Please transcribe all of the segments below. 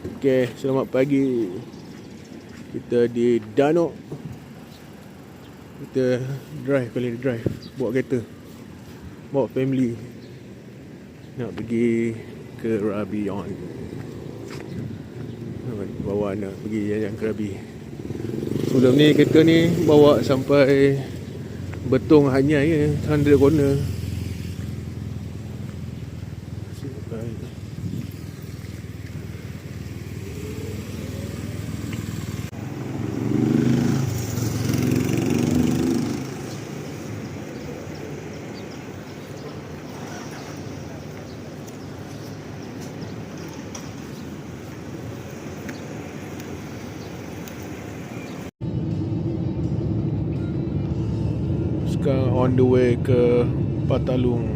Okay, selamat pagi. Kita di Danok. Kita drive, bawa kereta, bawa family, nak pergi ke Krabi on. Bawa anak pergi jalan Krabi. Sebelum ni kereta ni bawa sampai Betong Hanyai 100 corner. Sekarang on the way ke Patalung.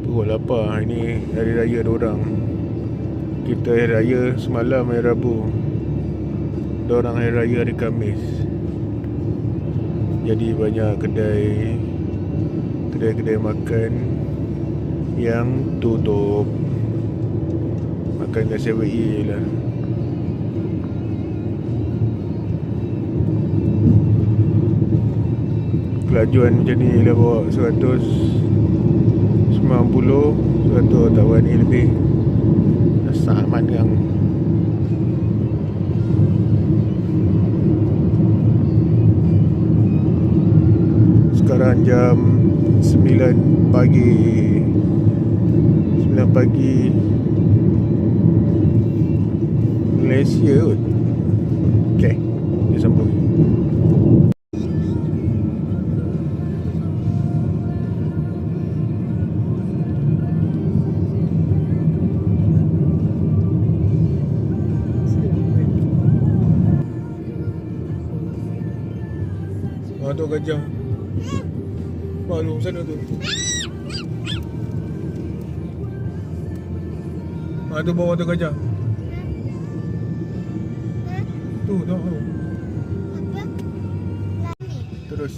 Pukul lapar. Ini hari raya diorang. Kita hari raya semalam hari Rabu, diorang hari raya hari Khamis. Jadi banyak kedai makan yang tutup. Makan kat 7E lah. Kelajuan macam ni lah, bawa 190, 100 tak berani lebih. Sama yang sekarang jam 9 pagi. 9 pagi Malaysia kot. Okay, dia sambung. Tu gajah. Malu sana tu. Tu bawah tu gajah. Tu. Terus.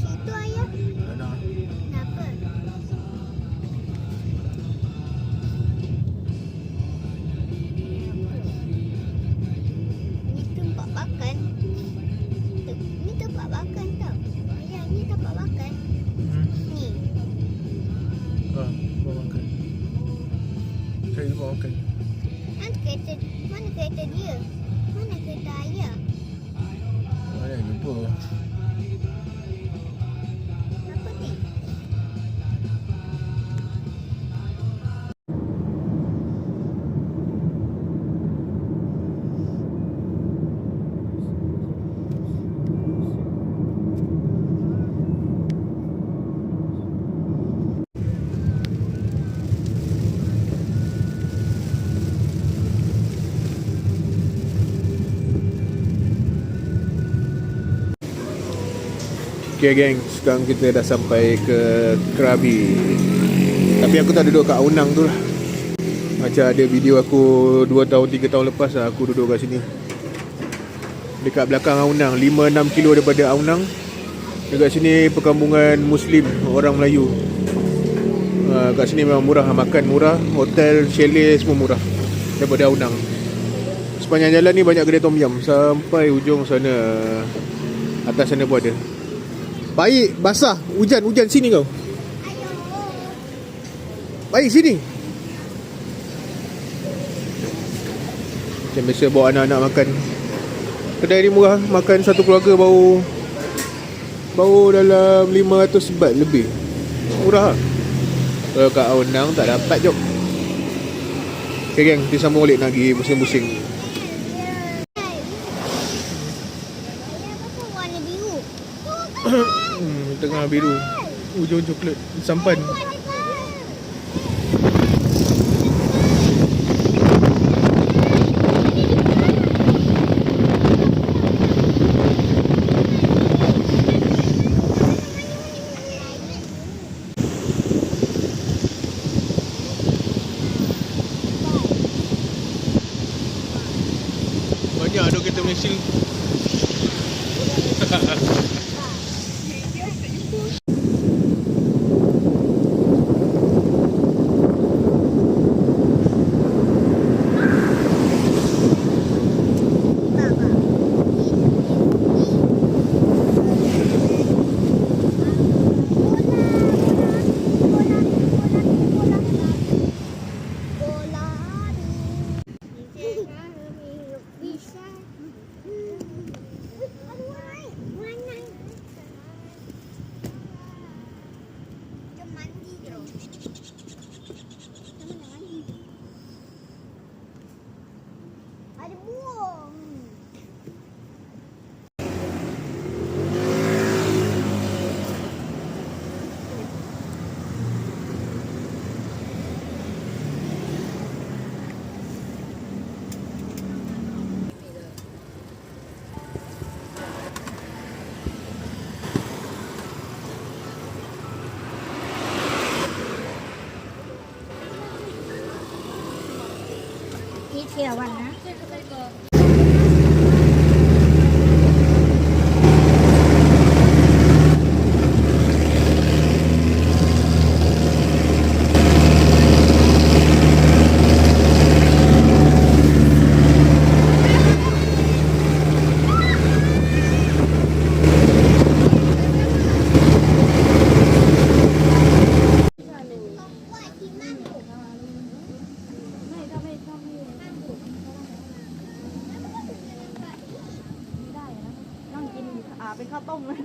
Situ ayah. Mana? Kenapa? Ni tempat makan. Ni tempat makan tau. Ayah, ni tempat makan. Ni. Bawa makan. Saya bawa makan. Mana kereta dia? Mana kereta ayah? Mana lupa. Apa ni? Okay geng, sekarang kita dah sampai ke Krabi. Tapi aku tak duduk kat Aunang tu lah. Macam ada video aku 2 tahun 3 tahun lepas lah aku duduk kat sini. Dekat belakang Aunang, 5-6 kilo daripada Aunang. Dekat sini perkampungan Muslim, orang Melayu. Kat sini memang murah, makan murah, hotel, chalet semua murah daripada Aunang. Sepanjang jalan ni banyak kedai tom yum sampai ujung sana. Atas sana pun ada. Baik, basah, hujan sini kau. Baik sini. Macam biasa bawa anak-anak makan. Kedai ni murah, makan satu keluarga bau dalam 500 baht lebih. Murah lah. Kalau kat Aunang tak dapat jom. Okay geng, kita sambung balik nak pergi pusing-pusing. Warna biru. Tengah biru, hujung coklat, sampan. Banyak ada kereta Malaysia. เชียวันนะ นั่งกินเป็นข้าวต้มเลย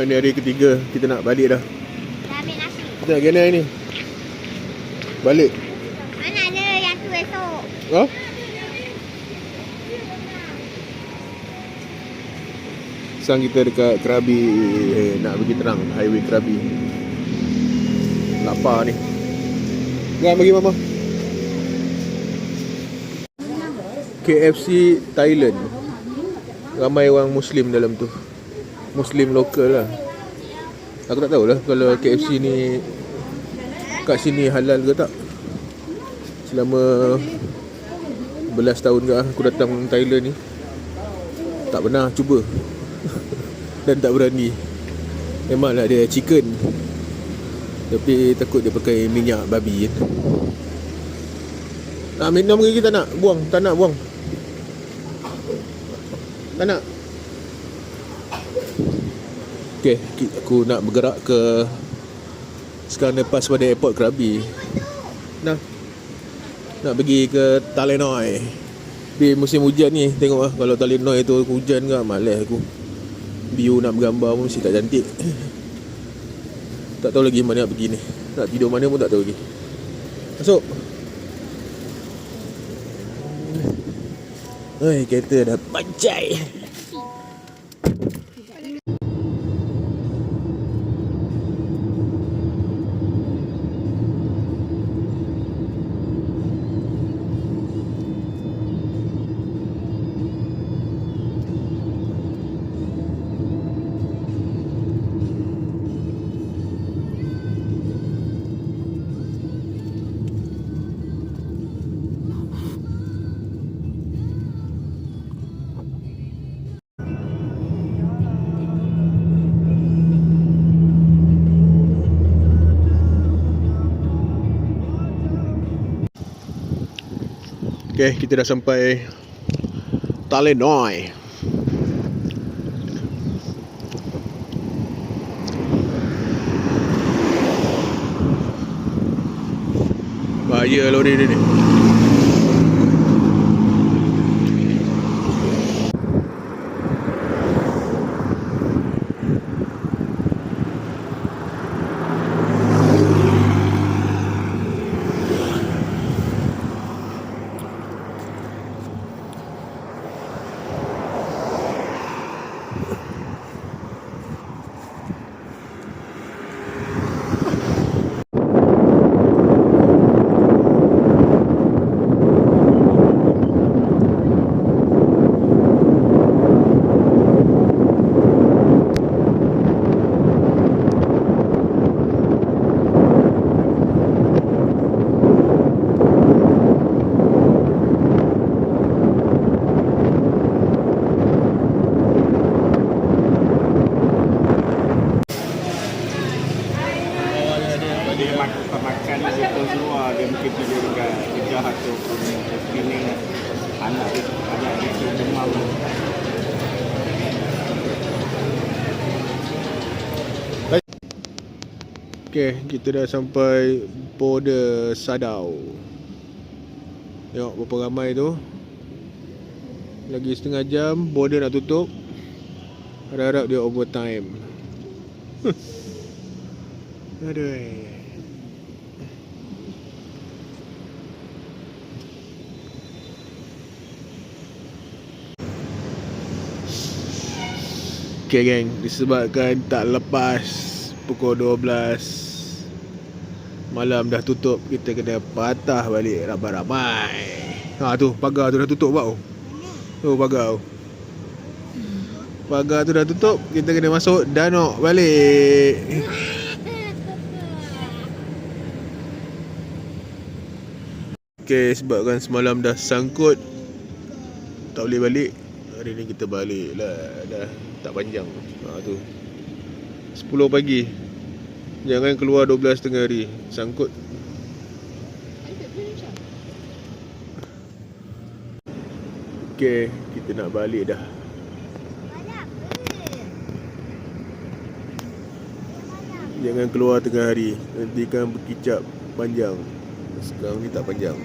Ini hari ketiga kita nak balik dah. Dah ambil nasi. Kita nak kena ni. Balik. Mana ada yang tu esok? Ha? Sekarang kita dekat Krabi, nak pergi terang highway Krabi. Lapar ni. Jangan bagi mama. KFC Thailand. Ramai orang Muslim dalam tu. Muslim lokal lah. Aku tak tahulah kalau KFC ni kat sini halal ke tak. Selama belas tahun ke aku datang Thailand ni, tak pernah cuba. Dan tak berani. Memanglah dia chicken, tapi takut dia pakai minyak babi kan. Nak minum lagi tak nak? Buang. Tak nak buang. Tak nak. Okay, aku nak bergerak ke. Sekarang lepas pada airport Krabi. Nak pergi ke Talenoi. Di musim hujan ni, tengok lah. Kalau Talenoi tu hujan ke, malas aku. View nak bergambar pun mesti tak cantik. Tak tahu lagi mana nak pergi ni. Nak tidur mana pun tak tahu lagi. Masuk. Oi, kereta dah pancai. Okay, kita dah sampai Talenoy. Bahaya lori dia ni. Pemakan itu semua dia mungkin tidur dekat kerja atau screening anak itu demam. Okay, kita dah sampai border Sadao. Tengok berapa ramai tu. Lagi setengah jam border nak tutup. Harap-harap dia overtime. Aduh. Okay geng, disebabkan tak lepas pukul 12 malam dah tutup, kita kena patah balik ramai-ramai. Ha tu, pagar tu dah tutup tau. Tu pagar tu. Pagar tu dah tutup, kita kena masuk Danok balik. Okay, sebabkan semalam dah sangkut tak boleh balik. Hari ni kita balik lah. Dah tak panjang. Ha tu 10 pagi. Jangan keluar 12 tengah hari. Sangkut. Okay, kita nak balik dah. Jangan keluar tengah hari, nanti kan berkicap panjang. Sekarang ni tak panjang.